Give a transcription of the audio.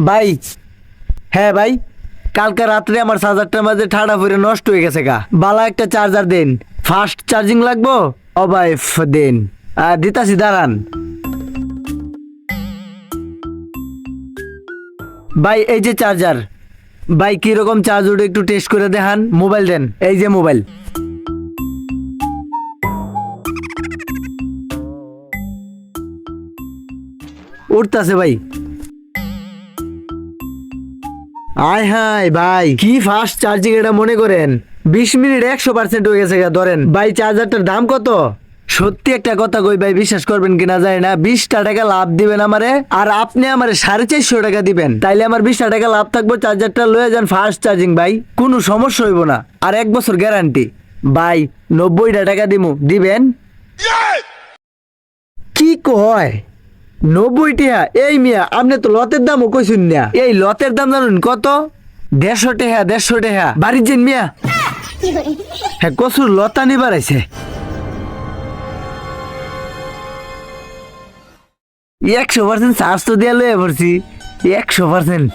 ভাই, হ্যাঁ ভাই, কালকে রাত্রে আমার চার্জারটার মাঝে ঠাডা পড়ে নষ্ট হয়ে গেছে গা। বালা একটা চার্জার দেন, ফাস্ট চার্জিং লাগবো। ও ভাই দেন, দিতাছি দাঁড়ান। ভাই এই যে চার্জার, ভাই কিরকম চার্জ ওটা একটু টেস্ট করে দেখান। মোবাইল দেন, এই যে মোবাইল। উঠতাছে ভাই। আয় হায় ভাই, কি ফাস্ট চার্জিং এটা মনে করেন। 20 মিনিট 100% হয়ে গেছে গা। ধরেন ভাই, চার্জারটার দাম কত? সত্যি একটা কথা কই ভাই, বিশ্বাস করবেন কিনা জানি না, 20টা টাকা লাভ দিবেন আমারে, আর আপনি আমারে 450 টাকা দিবেন। তাইলে আমার 20টা টাকা লাভ থাকবো। চার্জারটা লয়ে যান, ফাস্ট চার্জিং ভাই, কোনো সমস্যা হইব না, আর 1 বছর গ্যারান্টি। ভাই 90টা টাকা দিমু, দিবেন? কি কয় 90 টাকা? এই মিয়া, আপনি তো লতের দামও কইছেন না। এই লতের দাম জানুন কত? 150 টাকা, 150 টাকা। বাড়ির যেন মিয়া, হ্যাঁ কচুর লতা নিবার আইছে। 100% চার্জ তো দিয়া লয়ে পড়ছি, 100%।